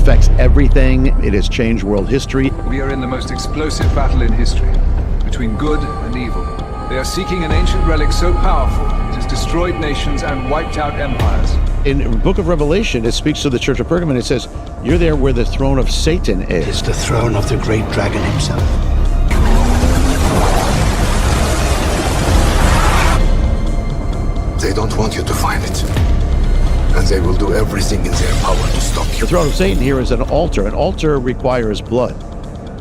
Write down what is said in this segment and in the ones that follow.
affects everything. It has changed world history. We are in the most explosive battle in history, between good and evil. They are seeking an ancient relic so powerful, it has destroyed nations and wiped out empires. In the book of Revelation, it speaks to the church of Pergamon. It says, you're there where the throne of Satan is. It's the throne of the great dragon himself. They don't want you to find it. And they will do everything in their power to stop you. The throne of Satan here is an altar. An altar requires blood.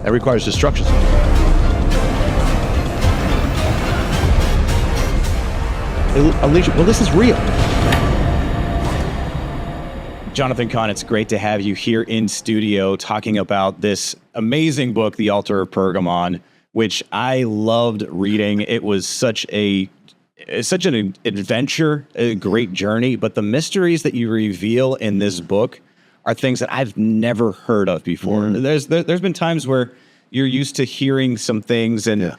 It requires destruction. Alicia, well, this is real. Jonathan Cahn, it's great to have you here in studio talking about this amazing book, The Altar of Pergamon, which I loved reading. It was such an adventure, a great journey, but the mysteries that you reveal in this book are things that I've never heard of before. There's been times where you're used to hearing some things and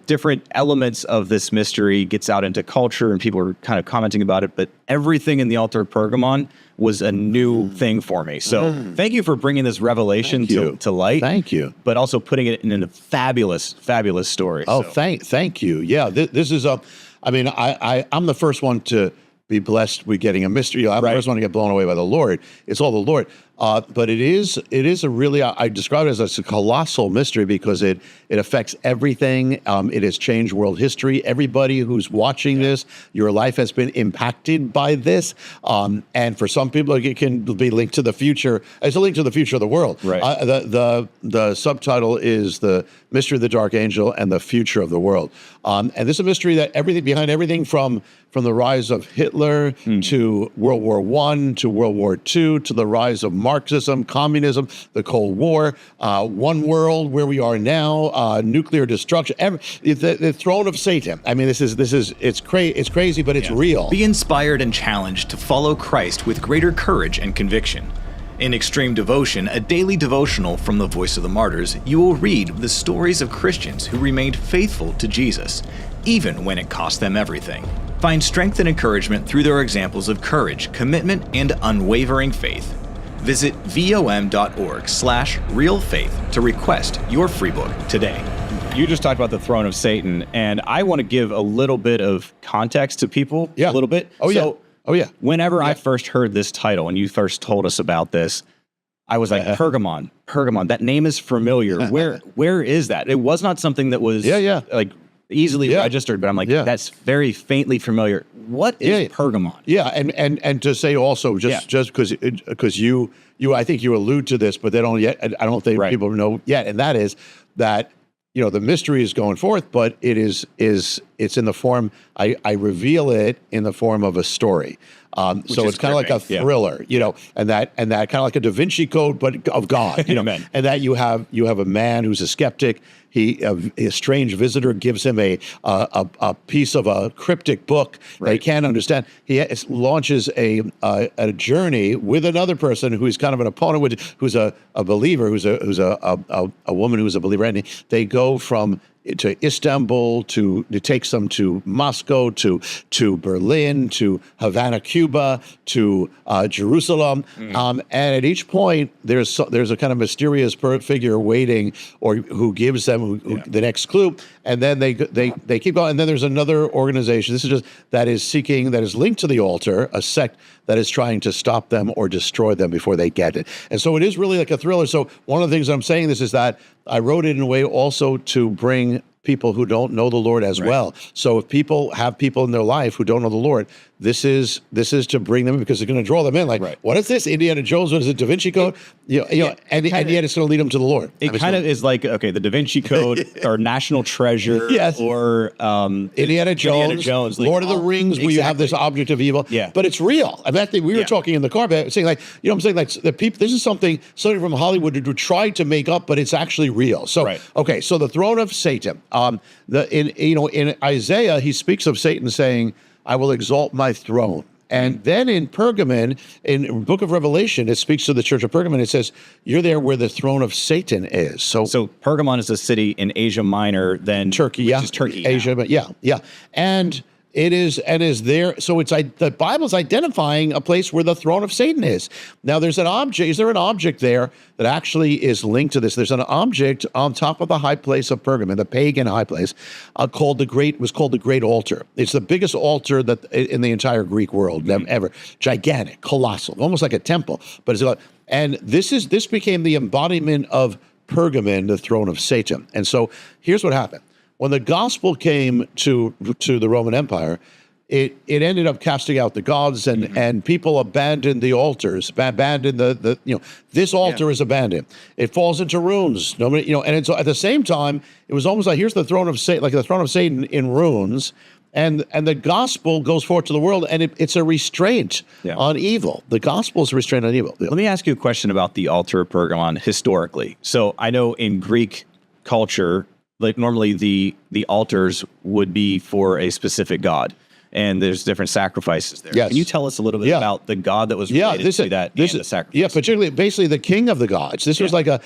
different elements of this mystery gets out into culture and people are kind of commenting about it, but everything in The Altar of Pergamon was a new thing for me. So thank you for bringing this revelation to light. Thank you. But also putting it in a fabulous story. Oh, so. thank you. Yeah, this is I'm the first one to be blessed with getting a mystery. I'm the first one to get blown away by the Lord. It's all the Lord. But it is a really, I describe it as a colossal mystery because it affects everything. It has changed world history. Everybody who's watching this, your life has been impacted by this. And for some people, it can be linked to the future. It's a link to the future of the world. Right. The subtitle is The Mystery of the Dark Angel and the Future of the World. And this is a mystery that behind everything from the rise of Hitler to World War I to World War II to the rise of Marxism, communism, the Cold War, one world where we are now, nuclear destruction, the throne of Satan. I mean, it's crazy, but it's real. Be inspired and challenged to follow Christ with greater courage and conviction. In Extreme Devotion, a daily devotional from the Voice of the Martyrs, you will read the stories of Christians who remained faithful to Jesus, even when it cost them everything. Find strength and encouragement through their examples of courage, commitment, and unwavering faith. Visit vom.org/realfaith to request your free book today. You just talked about the throne of Satan, and I want to give a little bit of context to people. Yeah. A little bit. Whenever I first heard this title and you first told us about this, I was like, Pergamon, that name is familiar. Where is that? It was not something that was like easily registered, but I'm like, that's very faintly familiar. What is Pergamon? Yeah, and to say also, just because you I think you allude to this, but they don't yet. I don't think people know yet, and that is that the mystery is going forth, but it's in the form. I reveal it in the form of a story. So it's kind of like a thriller, and that kind of like a Da Vinci Code, but of God, and that you have a man who's a skeptic. A strange visitor gives him a piece of a cryptic book that he can't understand. He launches a journey with another person who's kind of an opponent, who's a believer, who's a woman who's a believer, and they go to Istanbul, it takes them to Moscow, to Berlin, to Havana, Cuba, to Jerusalem, and at each point there's a kind of mysterious figure waiting, or who gives them the next clue, and then they keep going, and then there's another organization. This is that is linked to the altar, a sect that is trying to stop them or destroy them before they get it, and so it is really like a thriller. So one of the things I'm saying this is that I wrote it in a way also to bring people who don't know the Lord as well. So if people have people in their life who don't know the Lord, this is to bring them, because they're going to draw them in. Like, what is this? Indiana Jones? What is it? Da Vinci Code? And yet it's going to lead them to the Lord. It kind of is like, okay, the Da Vinci Code or National Treasure, or Indiana Jones, like, Lord of the Rings, where you have this object of evil. Yeah. But it's real. I mean, we were talking in the car, saying like, I'm saying like the people. This is something from Hollywood to try to make up, but it's actually real. So okay, so the throne of Satan. In Isaiah, he speaks of Satan saying, I will exalt my throne. And then in Pergamon, in the book of Revelation, it speaks to the church of Pergamon. It says, you're there where the throne of Satan is. So Pergamon is a city in Asia Minor, then Turkey, which is Turkey. Asia, but yeah. And It is, and is there. So the Bible's identifying a place where the throne of Satan is. Now, there's an object. Is there an object there that actually is linked to this? There's an object on top of the high place of Pergamon, the pagan high place, called the Great Altar. It's the biggest altar that in the entire Greek world ever. Gigantic, colossal, almost like a temple. But this became the embodiment of Pergamon, the throne of Satan. And so here's what happened. When the gospel came to the Roman Empire, it ended up casting out the gods, and people abandoned the altars, abandoned this altar is abandoned. It falls into ruins. Nobody, and it's at the same time, it was almost like here's the throne of Satan, like the throne of Satan in ruins, and the gospel goes forth to the world, and it's a restraint on evil. The gospel is a restraint on evil. Let me ask you a question about the altar of Pergamon historically. So I know in Greek culture, like normally the altars would be for a specific god, and there's different sacrifices there. Yes. Can you tell us a little bit about the god that was related to that and the sacrifice? Yeah, particularly basically the king of the gods. This was like a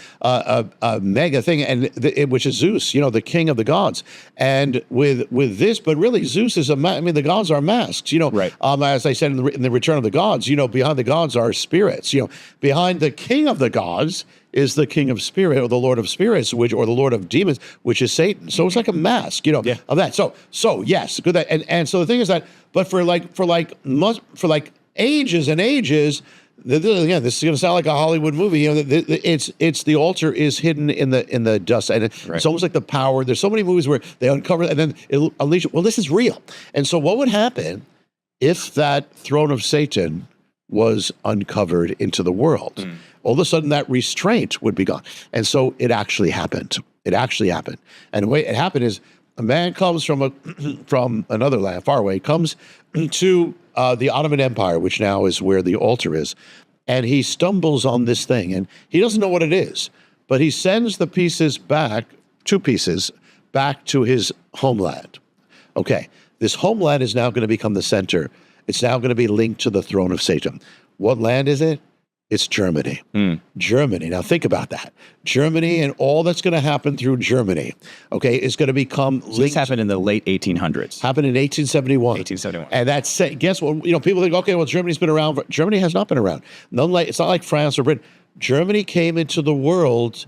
mega thing, and which is Zeus, the king of the gods. And with this, but really Zeus is the gods are masks. Right. As I said in the Return of the Gods, behind the gods are spirits. Behind the king of the gods is the king of spirit, or the lord of spirits, or the lord of demons, which is Satan. So it's like a mask, of that. So yes, good. And so the thing is that, but for ages and ages, again, this is going to sound like a Hollywood movie. It's the altar is hidden in the dust, and it's almost like the power. There's so many movies where they uncover and then it'll unleash. Well, this is real. And so, what would happen if that throne of Satan was uncovered into the world? All of a sudden, that restraint would be gone. And so it actually happened. It actually happened. And the way it happened is a man comes from another land, far away, comes to the Ottoman Empire, which now is where the altar is, and he stumbles on this thing. And he doesn't know what it is, but he sends the two pieces, back to his homeland. Okay, this homeland is now going to become the center. It's now going to be linked to the throne of Satan. What land is it? It's Germany. Germany. Now think about that. Germany and all that's going to happen through Germany, okay, is going to become linked. This happened in the late 1800s. Happened in 1871. 1871. And that's, guess what? People think, okay, well, Germany's been around. Germany has not been around. It's not like France or Britain. Germany came into the world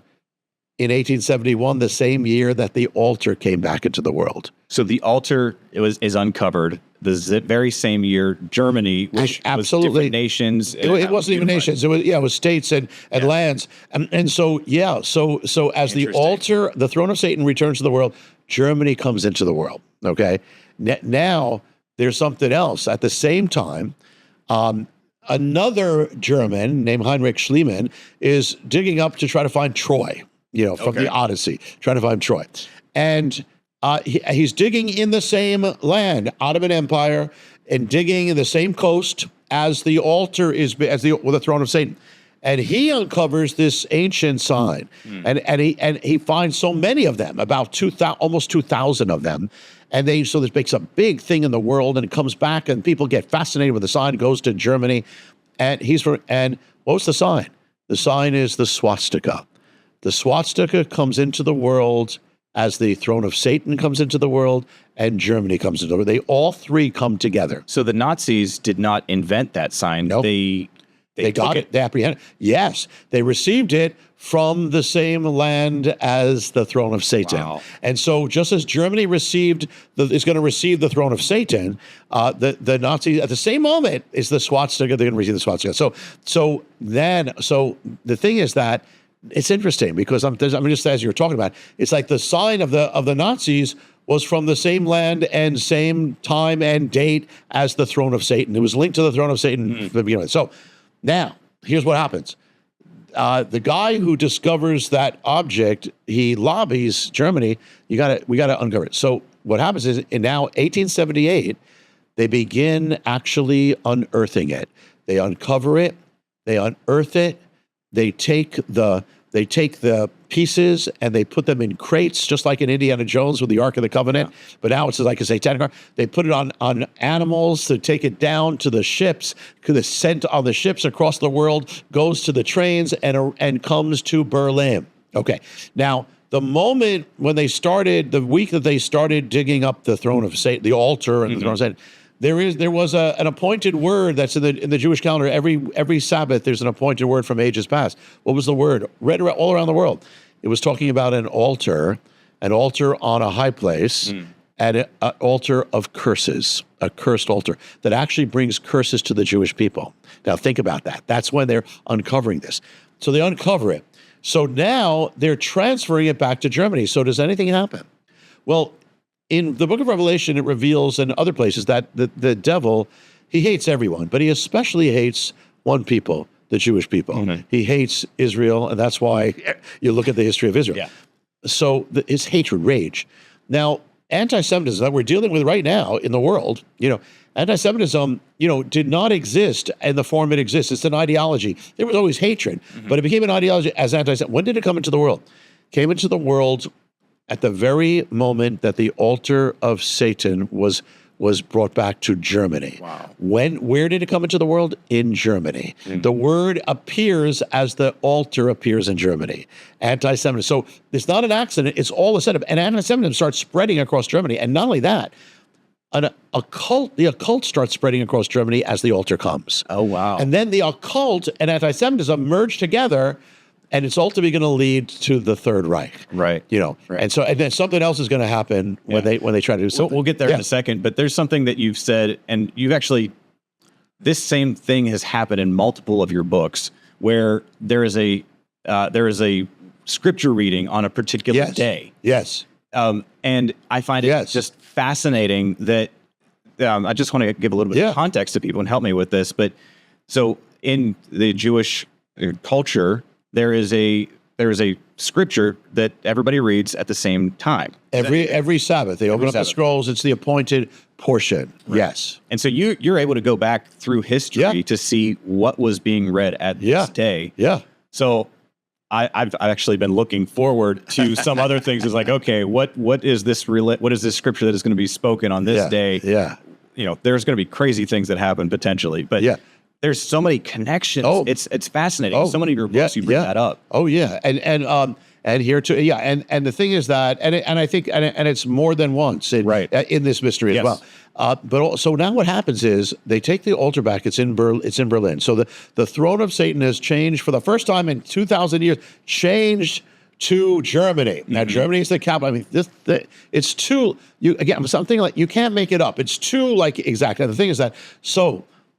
in 1871, the same year that the altar came back into the world. So the altar is uncovered the very same year. Germany, which absolutely was different nations. It wasn't even nations. It was states and lands. And so as the altar, the throne of Satan returns to the world, Germany comes into the world. Okay. Now there's something else. At the same time, another German named Heinrich Schliemann is digging up to try to find Troy. From the Odyssey, trying to find Troy. And he's digging in the same land, Ottoman Empire, and digging in the same coast as the altar is, as the throne of Satan. And he uncovers this ancient sign, and he finds so many of them, about almost 2,000 of them. And so this makes a big thing in the world, and it comes back, and people get fascinated with the sign, goes to Germany, and what's the sign? The sign is the swastika. The swastika comes into the world as the throne of Satan comes into the world and Germany comes into the world. They all three come together. So the Nazis did not invent that sign. Nope. They got it. They apprehended it. Yes, they received it from the same land as the throne of Satan. Wow. And so just as Germany is going to receive the throne of Satan, the Nazis, at the same moment, is the swastika, they're going to receive the swastika. So the thing is that it's interesting because just as you were talking about, it's like the sign of the Nazis was from the same land and same time and date as the throne of Satan. It was linked to the throne of Satan from the beginning. So now here's what happens. The guy who discovers that object, he lobbies Germany. We got to uncover it. So what happens is in now 1878, they begin actually unearthing it. They uncover it. They unearth it. They take the pieces and they put them in crates, just like in Indiana Jones with the Ark of the Covenant. Yeah. But now it's like a satanic ark. They put it on animals to take it down to the ships. It's sent on the ships across the world, goes to the trains and comes to Berlin. Okay. Now the moment when they started, the week that they started digging up the throne of Satan, the altar and the throne of Satan, there was an appointed word that's in the Jewish calendar. Every Sabbath, there's an appointed word from ages past. What was the word? Read all around the world. It was talking about an altar on a high place, and an altar of curses, a cursed altar that actually brings curses to the Jewish people. Now think about that. That's when they're uncovering this. So they uncover it. So now they're transferring it back to Germany. So does anything happen? Well, in the book of Revelation, it reveals in other places that the devil, he hates everyone, but he especially hates one people, the Jewish people. He hates Israel, and that's why you look at the history of Israel. Yeah. So his hatred, rage. Now, anti-Semitism that we're dealing with right now in the world, anti-Semitism, did not exist in the form it exists. It's an ideology. There was always hatred, but it became an ideology as anti-Semitism. When did it come into the world? Came into the world at the very moment that the altar of Satan was brought back to Germany. Wow. Where did it come into the world? In Germany. The word appears as the altar appears in Germany. Anti-Semitism. So it's not an accident. It's all a setup. And anti-Semitism starts spreading across Germany. And not only that, the occult starts spreading across Germany as the altar comes. Oh, wow. And then the occult and anti-Semitism merge together, and it's ultimately going to lead to the Third Reich. Right. And then something else is going to happen when they try to do something. So we'll get there in a second, but there's something that you've said, and you've actually, this same thing has happened in multiple of your books, where there is a scripture reading on a particular day. Yes. And I find it just fascinating that I just want to give a little bit of context to people and help me with this. But so in the Jewish culture, there is a scripture that everybody reads at the same time. Every Sabbath, they open up the scrolls. It's the appointed portion. Right. Yes. And so you're able to go back through history to see what was being read at this day. Yeah. So I've actually been looking forward to some other things. It's like, okay, what is this scripture that is going to be spoken on this day? Yeah. There's going to be crazy things that happen potentially, but there's so many connections. Oh, it's fascinating. So many of your books you bring that up. Oh yeah, and here too. Yeah, and the thing is that, and I think, and it's more than once in this mystery as well. But so now what happens is they take the altar back. It's in Berlin. So the throne of Satan has changed for the first time in 2,000 years. Changed to Germany. Now Germany is the capital. I mean, it's too. Something like you can't make it up. It's too exact. And the thing is that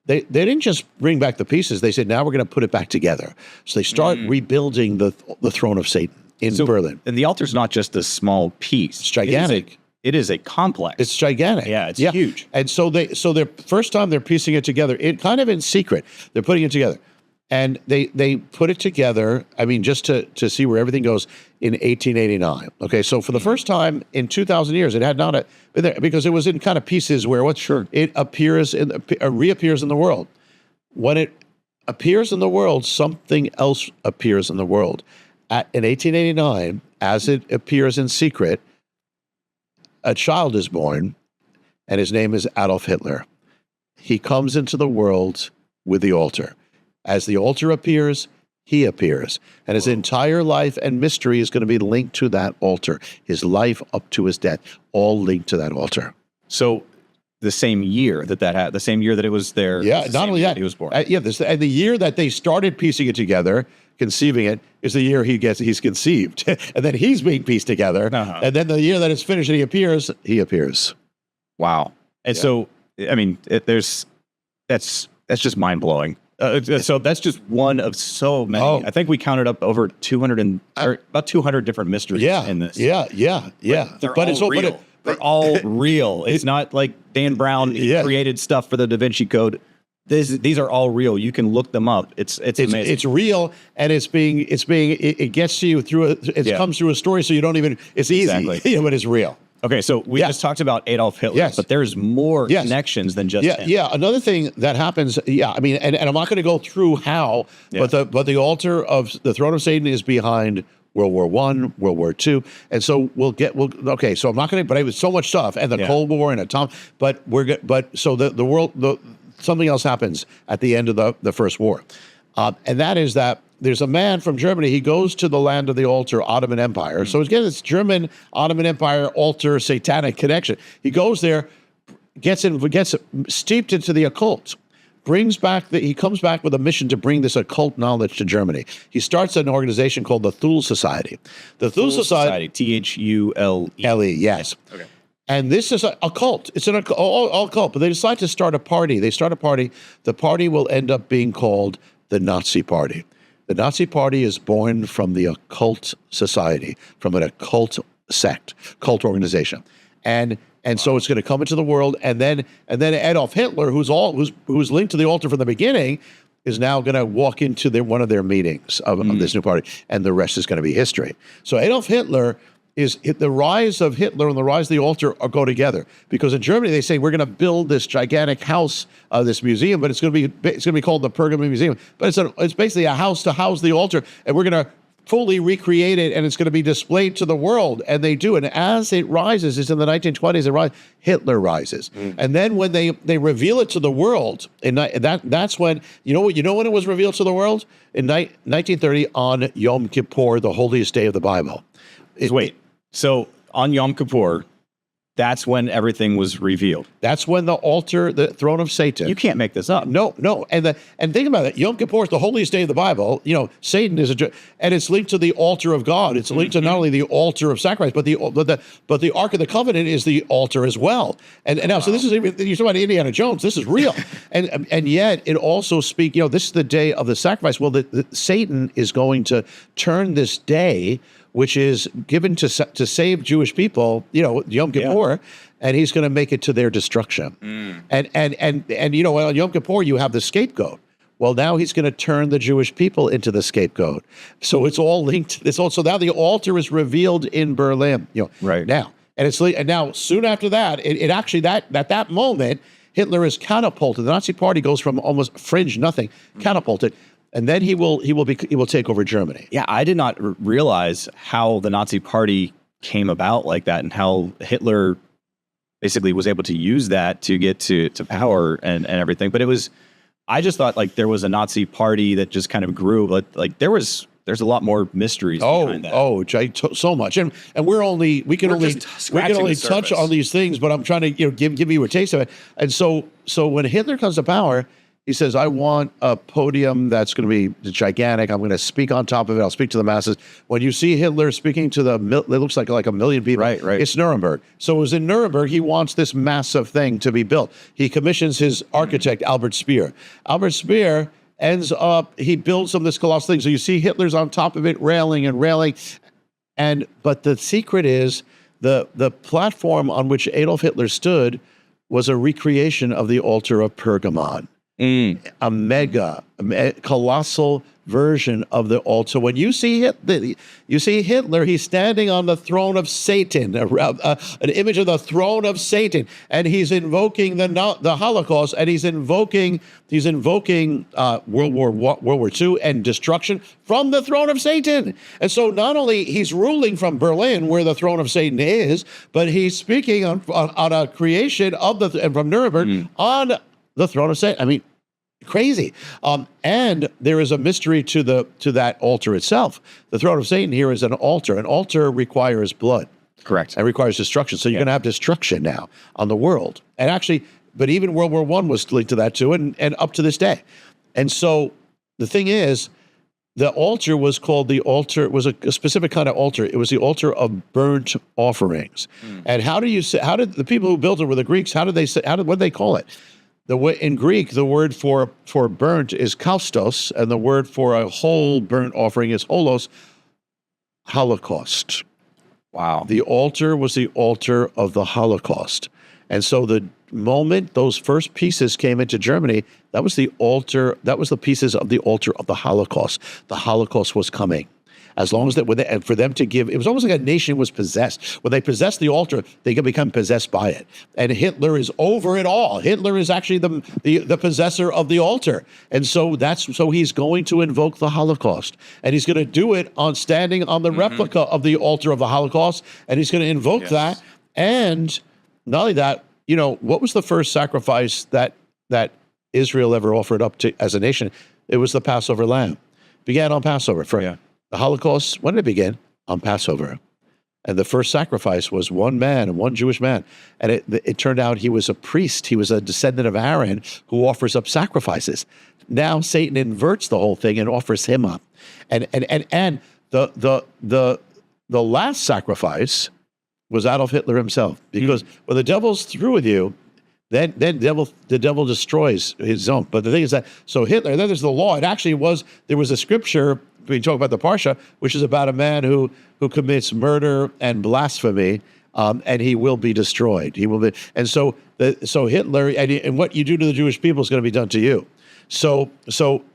They didn't just bring back the pieces. They said, now we're going to put it back together. So they start rebuilding the throne of Satan in Berlin. And the altar's not just a small piece. It's gigantic. It is a complex. It's gigantic. Yeah, it's huge. And so the first time they're piecing it together, kind of in secret, they're putting it together. And they put it together, I mean, just to see where everything goes in 1889. Okay, so for the first time in 2,000 years, it had not been there because it was in kind of pieces where it appears reappears in the world. When it appears in the world, something else appears in the world. In 1889, as it appears in secret, a child is born, and his name is Adolf Hitler. He comes into the world with the altar. As the altar appears, he appears. And his entire life and mystery is going to be linked to that altar. His life up to his death, all linked to that altar. So the same year that had, the same year that it was there. Yeah, not only that. He was born. And the year that they started piecing it together, conceiving it, is the year he's conceived. And then he's being pieced together. And then the year that it's finished and he appears. Wow. And so, I mean, that's just mind-blowing. So that's just one of so many. I think we counted up over 200 about 200 different mysteries in this. Yeah. But it's all real. They're all real. It's not like Dan Brown created stuff for the Da Vinci Code. These are all real. You can look them up. It's amazing. It's real, and it gets to you through comes through a story, so you don't even. It's easy, but it's real. Okay, so we just talked about Adolf Hitler, but there's more connections than just him. Yeah, another thing that happens, I mean, and I'm not going to go through how, but the altar of the throne of Satan is behind World War I, World War II, and so okay, so I'm not going to, but it was so much stuff, and the Cold War and so the world, something else happens at the end of the First War, and that is that there's a man from Germany. He goes to the land of the altar, Ottoman Empire. So again, it's German Ottoman Empire altar satanic connection. He goes there, gets steeped into the occult. He comes back with a mission to bring this occult knowledge to Germany. He starts an organization called the Thule Society. The Thule Society, Thule. L-E, yes. Okay. And this is a cult. It's an all cult. But they decide to start a party. They start a party. The party will end up being called the Nazi Party. The Nazi Party is born from the occult society, from an occult sect, cult organization, and so it's going to come into the world, and then Adolf Hitler, who's linked to the altar from the beginning, is now going to walk into one of their meetings of this new party, and the rest is going to be history. So Adolf Hitler the rise of Hitler and the rise of the altar go together, because in Germany they say we're going to build this gigantic house, this museum, but it's going to be called the Pergamon Museum, but it's basically a house to house the altar, and we're going to fully recreate it, and it's going to be displayed to the world, and they do. And as it rises, it's in the 1920s, Hitler rises. And then when they reveal it to the world, that's when, you know when it was revealed to the world? In 1930 on Yom Kippur, the holiest day of the Bible. So on Yom Kippur, that's when everything was revealed. That's when the altar, the throne of Satan. You can't make this up. No. And think about it. Yom Kippur is the holiest day of the Bible. Satan is and it's linked to the altar of God. It's linked to not only the altar of sacrifice, but the Ark of the Covenant is the altar as well. And now, so this is, you're talking about Indiana Jones. This is real. and yet it also speaks, this is the day of the sacrifice. Well, Satan is going to turn this day, which is given to save Jewish people, Yom Kippur, and he's going to make it to their destruction. And on Yom Kippur you have the scapegoat. Well, now he's going to turn the Jewish people into the scapegoat. So it's all linked. So now the altar is revealed in Berlin. Right now, and now soon after that, it actually at that moment Hitler is catapulted. The Nazi Party goes from almost fringe nothing, catapulted. And then he will take over Germany. Yeah, I did not realize how the Nazi Party came about like that, and how Hitler basically was able to use that to get to power and everything. But I just thought there was a Nazi Party that just kind of grew, but there's a lot more mysteries behind that. Oh, Jay, so much, and we can only touch on these things. But I'm trying to give you a taste of it. And so when Hitler comes to power, he says, I want a podium that's going to be gigantic. I'm going to speak on top of it. I'll speak to the masses. When you see Hitler speaking to it looks like a million people. Right. It's Nuremberg. So it was in Nuremberg. He wants this massive thing to be built. He commissions his architect, Albert Speer. Albert Speer ends up, he builds this colossal thing. So you see Hitler's on top of it, railing. But the secret is the platform on which Adolf Hitler stood was a recreation of the altar of Pergamon. A colossal version of the altar. When you see Hitler, he's standing on the throne of Satan, an image of the throne of Satan, and he's invoking the Holocaust, and he's invoking World War II and destruction from the throne of Satan. And so not only he's ruling from Berlin, where the throne of Satan is, but he's speaking on a creation and from Nuremberg on the throne of Satan. I mean, crazy. And there is a mystery to that altar itself. The throne of Satan here is an altar. An altar requires blood. Correct. And requires destruction. So you're going to have destruction now on the world. And actually, but even World War I was linked to that too, and up to this day. And so the thing is, the altar was called it was a specific kind of altar. It was the altar of burnt offerings. And how did the people who built it were the Greeks? What did they call it? In Greek, the word for burnt is kaustos, and the word for a whole burnt offering is holos, Holocaust. Wow. The altar was the altar of the Holocaust. And so the moment those first pieces came into Germany, that was the pieces of the altar of the Holocaust. The Holocaust was coming. As long as and for them to give, it was almost like a nation was possessed. When they possess the altar, they can become possessed by it. And Hitler is over it all. Hitler is actually the possessor of the altar. And so he's going to invoke the Holocaust. And he's going to do it standing on the replica of the altar of the Holocaust. And he's going to invoke that. And not only that, what was the first sacrifice that Israel ever offered up to as a nation? It was the Passover lamb. began on Passover. The Holocaust, when did it begin? On Passover. And the first sacrifice was one man and one Jewish man. And it turned out he was a priest. He was a descendant of Aaron who offers up sacrifices. Now Satan inverts the whole thing and offers him up. And the last sacrifice was Adolf Hitler himself. Because when the devil's through with you, then the devil destroys his own. But the thing is that, so Hitler, then there's the law. There was a scripture, we talk about the Parsha, which is about a man who commits murder and blasphemy, and he will be destroyed. He will be, and so Hitler, and what you do to the Jewish people is going to be done to you. So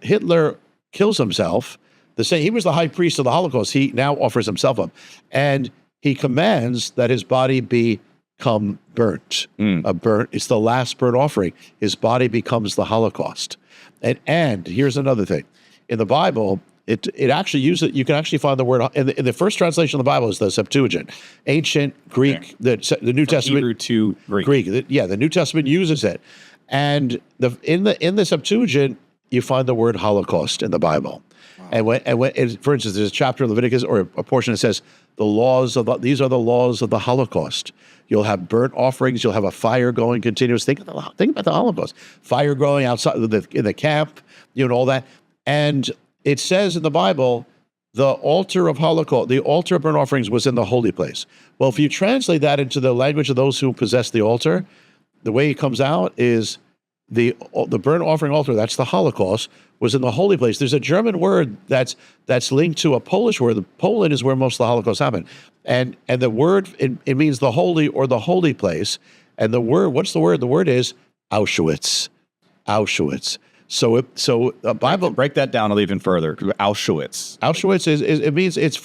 Hitler kills himself. He was the high priest of the Holocaust. He now offers himself up, and he commands that his body become burnt. It's the last burnt offering. His body becomes the Holocaust. And here's another thing. In the Bible, it actually uses, you can actually find the word, in the first translation of the Bible is the Septuagint. Ancient Greek, the New Testament. Hebrew to Greek. The New Testament uses it. And in the Septuagint, you find the word Holocaust in the Bible. Wow. And for instance, there's a chapter in Leviticus or a portion that says, these are the laws of the Holocaust. You'll have burnt offerings. You'll have a fire going continuous. Think about the Holocaust. Fire going outside in the camp, all that. And it says in the Bible, the altar of Holocaust, the altar of burnt offerings was in the holy place. Well, if you translate that into the language of those who possess the altar, the way it comes out is the burnt offering altar, that's the Holocaust, was in the holy place. There's a German word that's linked to a Polish word. Poland is where most of the Holocaust happened. And the word, it means the holy or the holy place. And the word, what's the word? The word is Auschwitz. Auschwitz. So Bible, break that down even further. Auschwitz. Auschwitz it's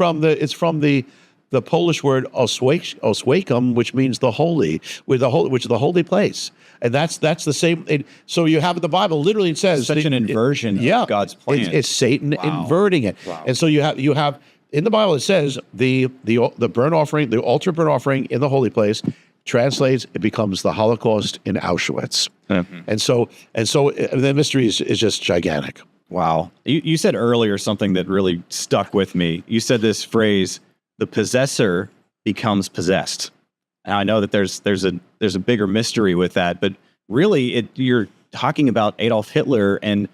from the Polish word osweikum, which means the holy, which is the holy place, and that's the same. So you have in the Bible, literally, it says such an inversion of God's plan. It's Satan inverting it, and so you have in the Bible it says the burnt offering, the altar burnt offering in the holy place. Translates, it becomes the Holocaust in Auschwitz. Mm-hmm. And so the mystery is just gigantic. Wow. You said earlier something that really stuck with me. You said this phrase, the possessor becomes possessed. Now, I know that there's a bigger mystery with that, but really you're talking about Adolf Hitler and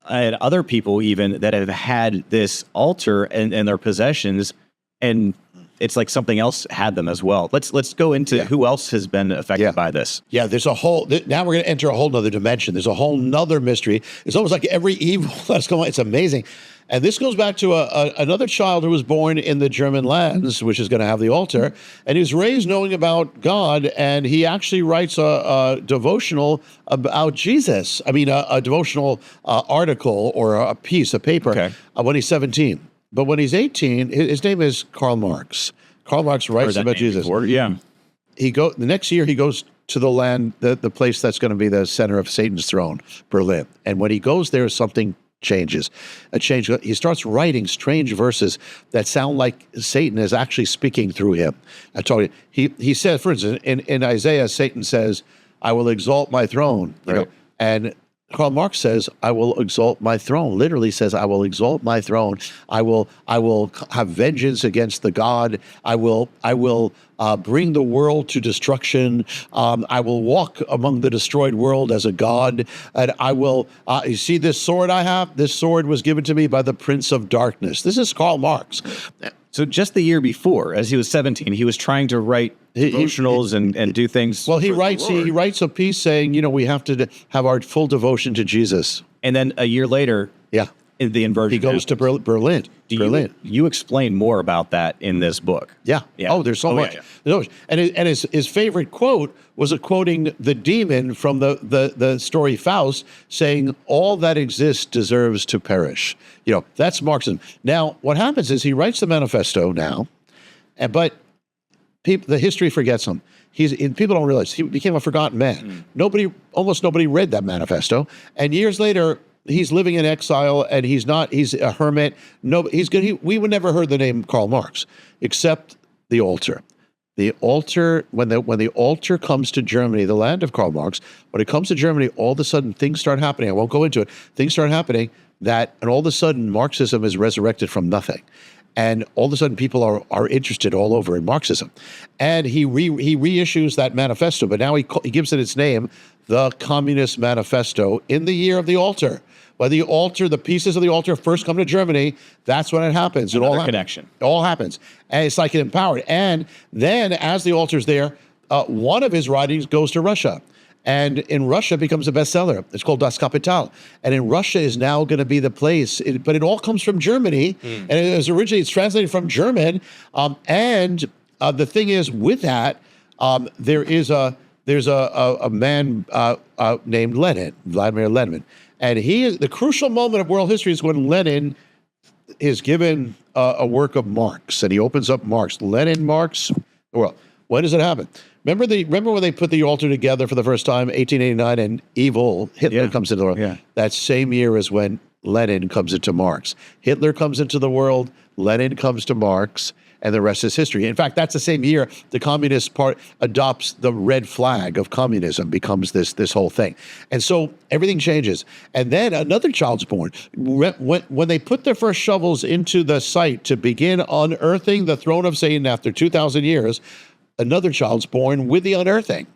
other people even that have had this altar and their possessions, and it's like something else had them as well. Let's go into who else has been affected by this. Yeah, there's a whole, now we're going to enter a whole nother dimension. There's a whole nother mystery. It's almost like every evil that's going on. It's amazing. And this goes back to another child who was born in the German lands, which is going to have the altar. And he was raised knowing about God, and he actually writes a devotional about Jesus. I mean, a devotional article or a piece of paper when he's 17. But when he's 18, his name is Karl Marx. Karl Marx writes about Jesus. The next year he goes to the land, the place that's going to be the center of Satan's throne, Berlin. And when he goes there, something changes. He starts writing strange verses that sound like Satan is actually speaking through him. I told you, he said, for instance, in Isaiah, Satan says, "I will exalt my throne," and Karl Marx says, "I will exalt my throne." Literally says, "I will exalt my throne. I will have vengeance against the God. I will bring the world to destruction. I will walk among the destroyed world as a god. And I will. You see this sword I have? This sword was given to me by the Prince of Darkness." This is Karl Marx. So just the year before, as he was 17, he was trying to write devotionals and do things. Well, he writes a piece saying, we have to have our full devotion to Jesus. And then a year later, the inversion. He goes to Berlin. You explain more about that in this book. Yeah. Oh, there's so much. Yeah. And his favorite quote was quoting the demon from the story Faust, saying, "All that exists deserves to perish." That's Marxism. Now, what happens is he writes the manifesto now, but the history forgets him. People don't realize he became a forgotten man. Almost nobody read that manifesto, and years later, he's living in exile, and he's a hermit. We would never heard the name Karl Marx, except the altar. the altar, when the altar comes to Germany, the land of Karl Marx, when it comes to Germany, all of a sudden things start happening. I won't go into it. Things start happening and all of a sudden Marxism is resurrected from nothing. And all of a sudden people are interested all over in Marxism. And he reissues that manifesto, but now he gives it its name, the Communist Manifesto, in the year of the altar. When the pieces of the altar first come to Germany, that's when it happens. Another it all happens. connection. It all happens. And it's like an empowered. And then as the altar's there, one of his writings goes to Russia. And in Russia becomes a bestseller. It's called Das Kapital. And in Russia is now going to be the place. But it all comes from Germany. And it's translated from German. And the thing is, with that, there's a man named Lenin, Vladimir Lenin. And the crucial moment of world history is when Lenin is given a work of Marx, and he opens up Marx. Lenin, Marx, the world. When does it happen? Remember when they put the altar together for the first time, 1889, and Hitler comes into the world? Yeah. That same year is when Lenin comes into Marx. Hitler comes into the world, Lenin comes to Marx, and the rest is history. In fact, that's the same year the Communist Party adopts the red flag of communism, becomes this whole thing. And so everything changes. And then another child's born. When they put their first shovels into the site to begin unearthing the throne of Satan after 2,000 years, another child's born with the unearthing.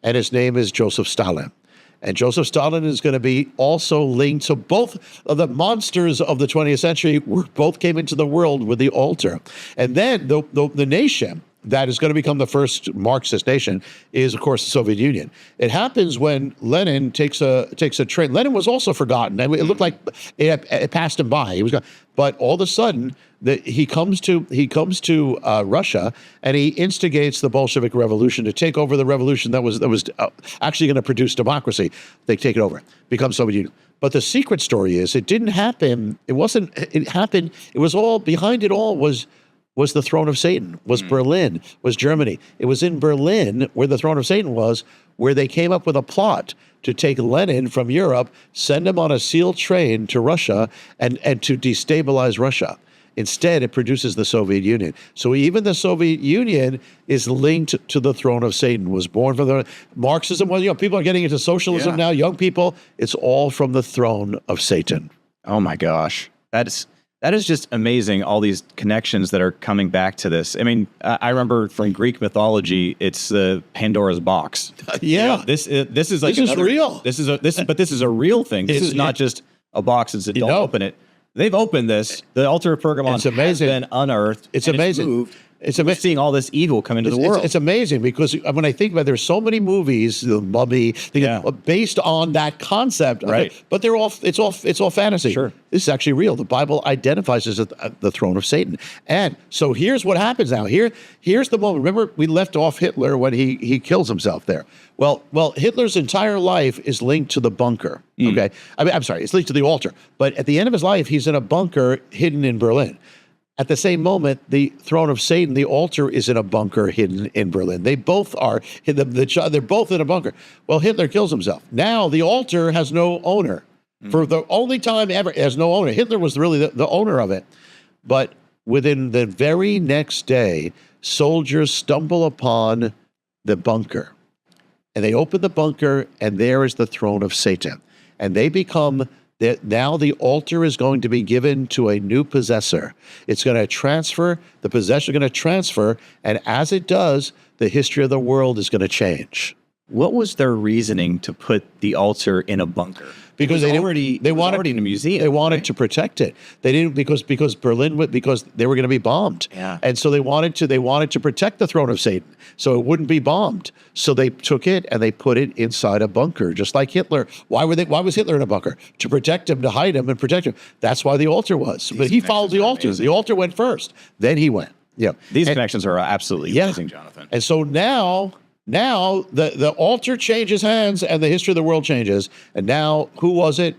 And his name is Joseph Stalin. And Joseph Stalin is going to be also linked. So both of the monsters of the 20th century both came into the world with the altar. And then the nation that is going to become the first Marxist nation is, of course, the Soviet Union. It happens when Lenin takes a train. Lenin was also forgotten. I mean, it looked like it passed him by. He was gone. But all of a sudden, he comes to Russia, and he instigates the Bolshevik Revolution to take over the revolution that was actually going to produce democracy. They take it over, become Soviet Union. But the secret story is it didn't happen. It happened. It was all behind it all was the throne of Satan, was Berlin, was Germany. It was in Berlin where the throne of Satan was, where they came up with a plot to take Lenin from Europe, send him on a sealed train to Russia, and to destabilize Russia. Instead, it produces the Soviet Union. So even the Soviet Union is linked to the throne of Satan, was born from the Marxism. Well, people are getting into socialism now, young people. It's all from the throne of Satan. Oh my gosh. That is just amazing, all these connections that are coming back to this. I mean, I remember from Greek mythology, it's Pandora's box. Yeah. This is like this is real. But this is a real thing. This is not just a box and don't open it. They've opened this. The altar of Pergamon has been unearthed. It's amazing. It's moved. It's amazing seeing all this evil come into the world. It's amazing because when I think about it, there's so many movies, The Mummy, based on that concept, right? But it's all fantasy. Sure, this is actually real. The Bible identifies as the throne of Satan. And so here's what happens now. Here's the moment. Remember, we left off Hitler when he kills himself there. Well, Hitler's entire life is linked to the bunker. Okay, I'm sorry, it's linked to the altar. But at the end of his life, he's in a bunker hidden in Berlin. At the same moment, the throne of Satan, the altar, is in a bunker hidden in Berlin. They both are. They're both in a bunker. Well, Hitler kills himself. Now the altar has no owner. For the only time ever, it has no owner. Hitler was really the owner of it. But within the very next day, soldiers stumble upon the bunker. And they open the bunker, and there is the throne of Satan. And they become... Now the altar is going to be given to a new possessor. It's going to transfer, the possession is going to transfer, and as it does, the history of the world is going to change. What was their reasoning to put the altar in a bunker? Because they wanted already in a museum. They wanted to protect it. They didn't because Berlin, because they were going to be bombed. Yeah. And so they wanted to protect the throne of Satan so it wouldn't be bombed. So they took it and they put it inside a bunker, just like Hitler. Why was Hitler in a bunker? To protect him, to hide him and protect him. That's why the altar was. But he followed the altar. The altar went first. Then he went. Yeah. These connections are absolutely amazing, Jonathan. And so now the altar changes hands and the history of the world changes. And now who was it?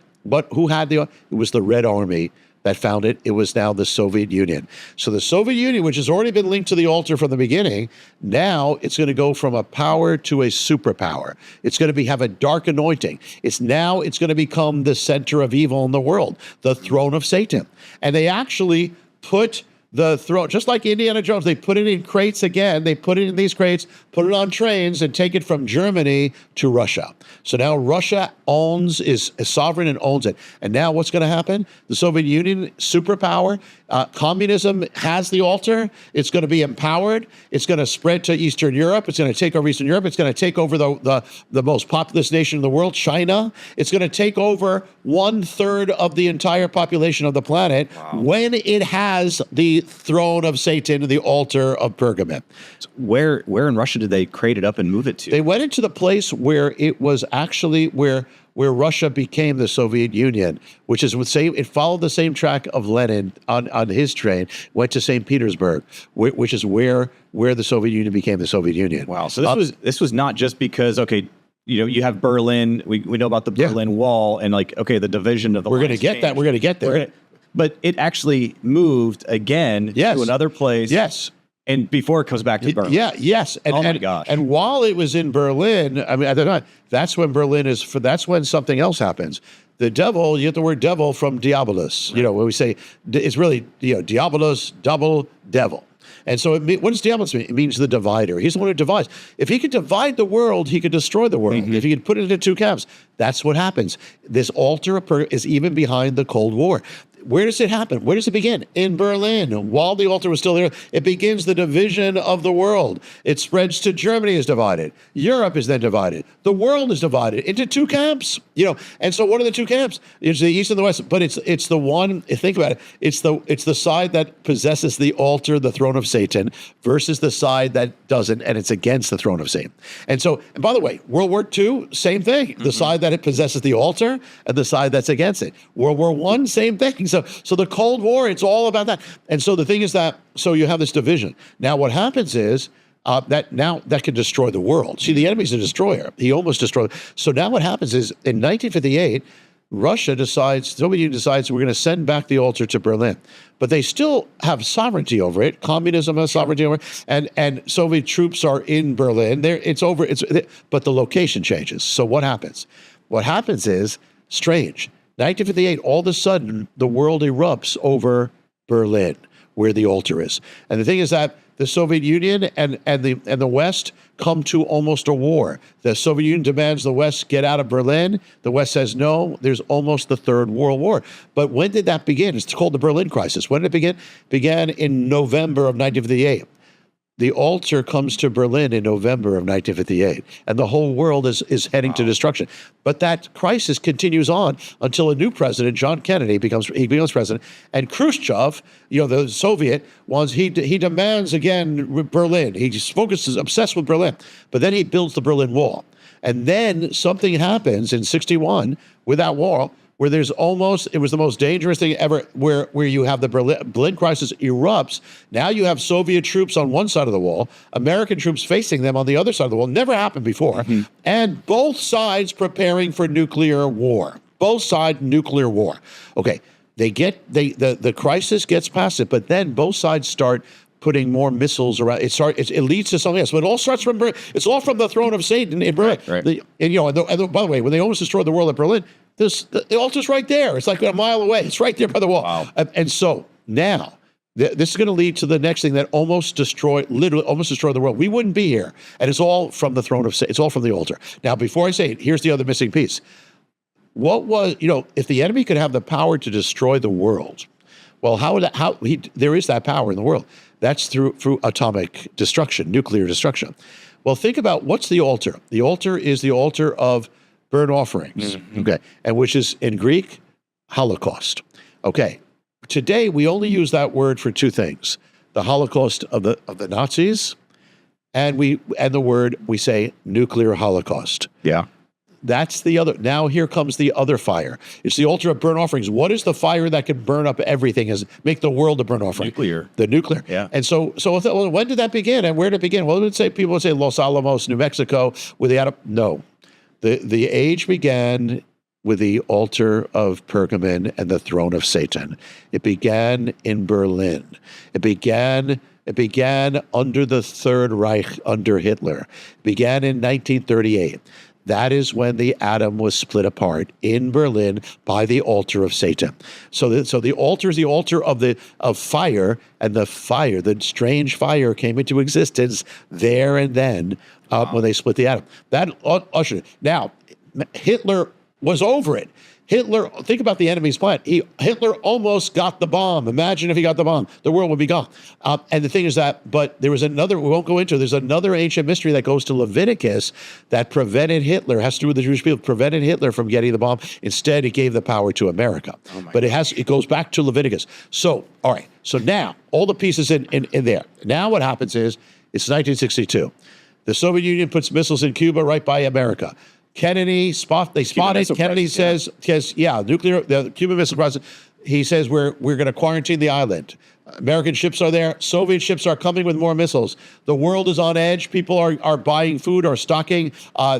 Who had it was the Red Army that found it. It was now the Soviet Union. So the Soviet Union, which has already been linked to the altar from the beginning, now it's going to go from a power to a superpower. It's going to have a dark anointing. It's going to become the center of evil in the world, the throne of Satan. And they actually put the throne, just like Indiana Jones, they put it in crates again. They put it in these crates, put it on trains, and take it from Germany to Russia. So now Russia is sovereign and owns it. And now what's going to happen? The Soviet Union, superpower, communism has the altar. It's going to be empowered. It's going to spread to Eastern Europe. It's going to take over Eastern Europe. It's going to take over the most populous nation in the world, China. It's going to take over 1/3 of the entire population of the planet when it has the throne of Satan, the altar of Pergamon. So where in Russia did they crate it up and move it to? They went into the place where it was actually where Russia became the Soviet Union, which is it followed the same track of Lenin on his train, went to St. Petersburg, which is where the Soviet Union became the Soviet Union. Wow. So this was not just because, okay, you have Berlin, we know about the Berlin Wall and the division of the We're going to get that. We're going to get there. But it actually moved again to another place. Yes. And before it comes back to Berlin. Yes. And, my gosh. And while it was in Berlin, I mean, that's when that's when something else happens. The devil, you get the word devil from diabolus. Right. When we say it's really, diabolus, double, devil. And so what does diabolus mean? It means the divider. He's the one who divides. If he could divide the world, he could destroy the world. Mm-hmm. If he could put it into two camps, that's what happens. This altar is even behind the Cold War. Where does it happen? Where does it begin? In Berlin. While the altar was still there, it begins the division of the world. It spreads to Germany is divided. Europe is then divided. The world is divided into two camps. And so what are the two camps? It's the East and the West. But it's the one. Think about it. It's the side that possesses the altar, the throne of Satan, versus the side that doesn't, and it's against the throne of Satan. And by the way, World War II, same thing. The side that it possesses the altar and the side that's against it. World War I, same thing. So the Cold War, it's all about that. And so the thing is so you have this division. Now what happens is that can destroy the world. See, the enemy's a destroyer. He almost destroyed. So now what happens is in 1958, Soviet Union decides we're going to send back the altar to Berlin. But they still have sovereignty over it. Communism has sovereignty over it. And Soviet troops are in Berlin. But the location changes. So what happens? What happens is strange. 1958, all of a sudden, the world erupts over Berlin, where the altar is. And the thing is that the Soviet Union and the West come to almost a war. The Soviet Union demands the West get out of Berlin. The West says no. There's almost the Third World War. But when did that begin? It's called the Berlin Crisis. When did it begin? Began in November of 1958. The altar comes to Berlin in November of 1958, and the whole world is heading to destruction. But that crisis continues on until a new president, John Kennedy, becomes president, and Khrushchev, the Soviet ones, he demands again Berlin. He just obsessed with Berlin, but then he builds the Berlin Wall, and then something happens in '61 with that wall, where it was the most dangerous thing ever, where you have the Berlin crisis erupts. Now you have Soviet troops on one side of the wall, American troops facing them on the other side of the wall. Never happened before. Mm-hmm. And both sides preparing for nuclear war. Both sides nuclear war. Okay, the crisis gets past it, but then both sides start putting more missiles around. It leads to something else. But it all starts from Berlin. It's all from the throne of Satan in Berlin. Right. And by the way, when they almost destroyed the world at Berlin, the altar's right there. It's like a mile away. It's right there by the wall. Wow. And so now, this is going to lead to the next thing that literally almost destroyed the world. We wouldn't be here. And it's all from the throne of Satan. It's all from the altar. Now, before I say it, here's the other missing piece. If the enemy could have the power to destroy the world, well, there is that power in the world. That's through atomic destruction, nuclear destruction. Well, think about what's the altar. The altar is the altar of burnt offerings, okay, and which is in Greek, Holocaust. Okay, today we only use that word for two things: the Holocaust of the Nazis, and the word we say nuclear Holocaust. Yeah, that's the other. Now here comes the other fire. It's the altar of burnt offerings. What is the fire that can burn up everything? Make the world a burnt offering? Nuclear. The nuclear. Yeah. And so when did that begin? And where did it begin? Well, people would say Los Alamos, New Mexico, with the atom. No. The age began with the altar of Pergamon and the throne of Satan. It began in Berlin. It began under the Third Reich under Hitler. It began in 1938. that is when the atom was split apart in Berlin by the altar of Satan. So the altar is the altar of fire, and the strange fire came into existence there and then when they split the atom. That ushered it. Now, Hitler was over it. Hitler, think about the enemy's plan. Hitler almost got the bomb. Imagine if he got the bomb. The world would be gone. And the thing is that, but there was another, we won't go into, there's another ancient mystery that goes to Leviticus that prevented Hitler, has to do with the Jewish people, prevented Hitler from getting the bomb. Instead, it gave the power to America. But it goes back to Leviticus. So, all right. So now, all the pieces in there. Now what happens is, it's 1962. The Soviet Union puts missiles in Cuba right by America. Kennedy spot it. Kennedy says, the Cuban Missile Crisis. He says we're going to quarantine the island. American ships are there. Soviet ships are coming with more missiles. The world is on edge. People are buying food or stocking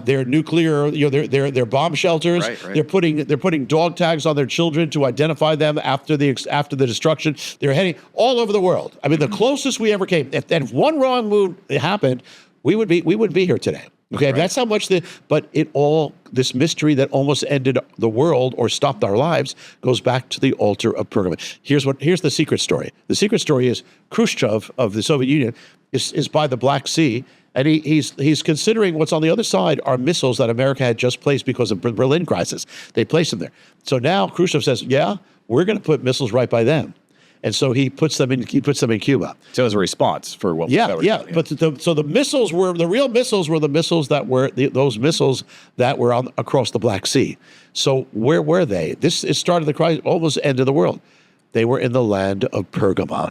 their nuclear, their bomb shelters. Right. They're putting dog tags on their children to identify them after the destruction. They're heading all over the world. I mean, the closest we ever came. If one wrong move happened, we would be here today. Okay, that's how much this mystery that almost ended the world or stopped our lives goes back to the altar of Pergamon. Here's the secret story. The secret story is Khrushchev of the Soviet Union is by the Black Sea, and he's considering what's on the other side are missiles that America had just placed because of the Berlin crisis. They placed them there. So now Khrushchev says, yeah, we're going to put missiles right by them. And so he puts them in Cuba. So as a response for what? But the missiles were the real missiles were the missiles that were those missiles that were across the Black Sea. So where were they? It started the crisis, almost end of the world. They were in the land of Pergamon.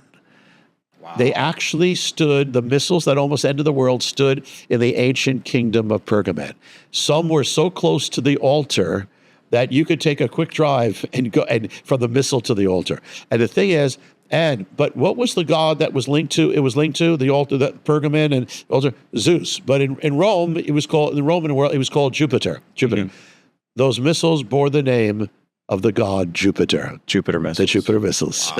Wow. They actually stood. The missiles that almost ended the world stood in the ancient kingdom of Pergamon. Some were so close to the altar that you could take a quick drive and go from the missile to the altar. And the thing is, but what was the god that was linked to? It was linked to the altar, that Pergamon and altar, Zeus. But in Rome, in the Roman world, it was called Jupiter. Mm-hmm. Those missiles bore the name of the god Jupiter. Jupiter missiles. The Jupiter missiles.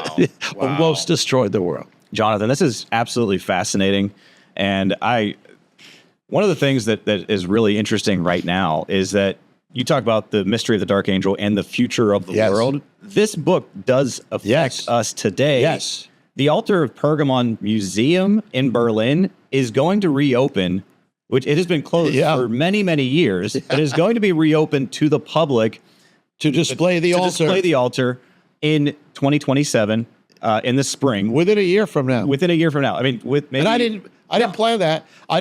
Wow. Almost destroyed the world. Jonathan, this is absolutely fascinating. And one of the things that is really interesting right now is that you talk about the mystery of the Dark Angel and the future of the world. This book does affect us today. Yes. The Altar of Pergamon Museum in Berlin is going to reopen, which it has been closed for many, many years. It is going to be reopened to the public to display the altar in 2027 in the spring. Within a year from now. I mean, and I didn't plan that. I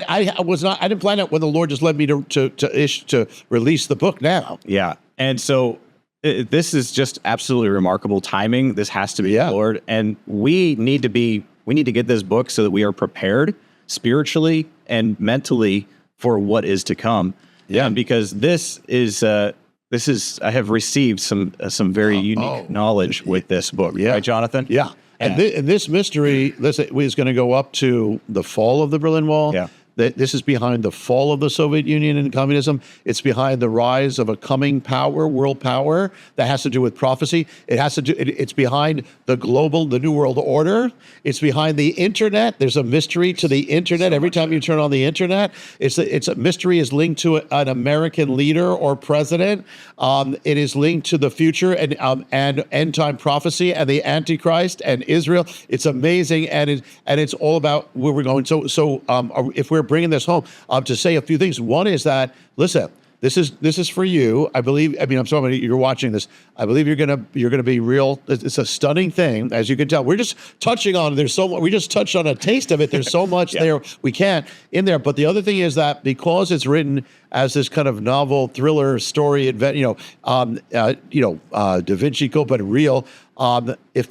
didn't plan that when the Lord just led me to release the book now. Yeah. And so this is just absolutely remarkable timing. This has to be the Lord. And we need to get this book so that we are prepared spiritually and mentally for what is to come. Yeah. Because this is I have received some very unique knowledge with this book. Yeah. Right, Jonathan? Yeah. And this mystery is going to go up to the fall of the Berlin Wall. Yeah. This is behind the fall of the Soviet Union and communism. It's behind the rise of a coming power, world power, that has to do with prophecy. It's behind the New World Order. It's behind the internet. There's a mystery to the internet. Every time you turn on the internet, it's a mystery is linked to an American leader or president. It is linked to the future and end time prophecy and the Antichrist and Israel. It's amazing, and it's all about where we're going. So if we're bringing this home, to say a few things. One is that, listen, this is for you. I believe. I mean, I'm sorry, you're watching this. I believe you're gonna be real. It's a stunning thing, as you can tell. We're just touching on. There's so much. We just touched on a taste of it. There's so much there we can't in there. But the other thing is that because it's written as this kind of novel thriller story, Da Vinci Code, but real. If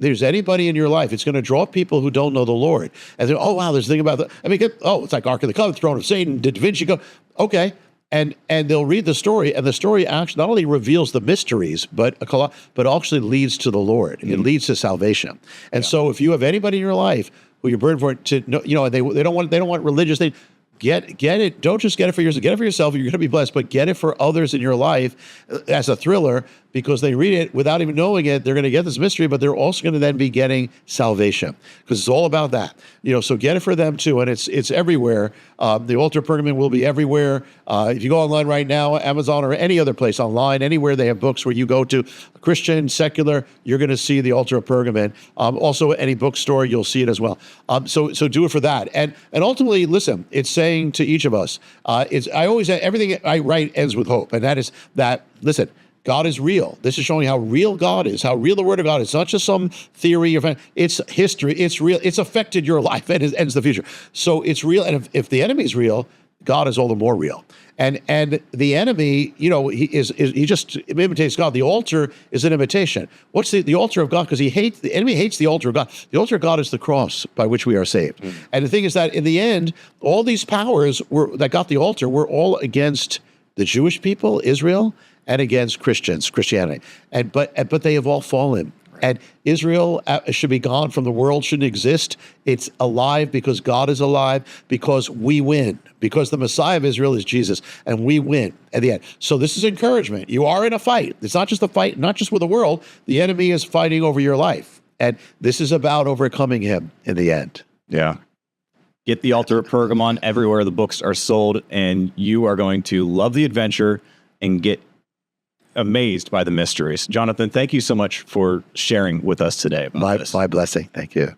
there's anybody in your life, it's going to draw people who don't know the Lord. And they're, oh, wow, there's a thing about that. I mean, it's like Ark of the Covenant, Throne of Satan, Da Vinci Code. Okay. And they'll read the story, and the story actually not only reveals the mysteries, but actually leads to the Lord. Mm-hmm. It leads to salvation. And so if you have anybody in your life who you're burdened for to know, and they don't want religious things, get it. Don't just get it for yourself. Get it for yourself. You're going to be blessed, but get it for others in your life as a thriller. because they read it without even knowing it. They're going to get this mystery, but they're also going to then be getting salvation, because it's all about that. So get it for them too, and it's everywhere. The Altar of Pergamon will be everywhere. If you go online right now, Amazon or any other place online, anywhere they have books where you go to, Christian, secular, you're going to see the Altar of Pergamon. Also, any bookstore, you'll see it as well. So do it for that. And ultimately, listen, it's saying to each of us, everything I write ends with hope, and that is that, listen, God is real. This is showing how real God is, how real the Word of God is. It's not just some theory. It's history. It's real. It's affected your life and ends the future. So it's real. And if the enemy is real, God is all the more real. And the enemy, he just imitates God. The altar is an imitation. What's the altar of God? Because the enemy hates the altar of God. The altar of God is the cross by which we are saved. And the thing is that in the end, all these powers that got the altar were all against the Jewish people, Israel, and against Christianity. But they have all fallen. And Israel should be gone from the world, shouldn't exist. It's alive because God is alive, because we win, because the Messiah of Israel is Jesus, and we win at the end. So this is encouragement. You are in a fight. It's not just a fight, not just with the world. The enemy is fighting over your life. And this is about overcoming him in the end. Yeah. Get the Altar of Pergamon everywhere the books are sold, and you are going to love the adventure and get amazed by the mysteries. Jonathan, thank you so much for sharing with us today about this. My blessing. Thank you.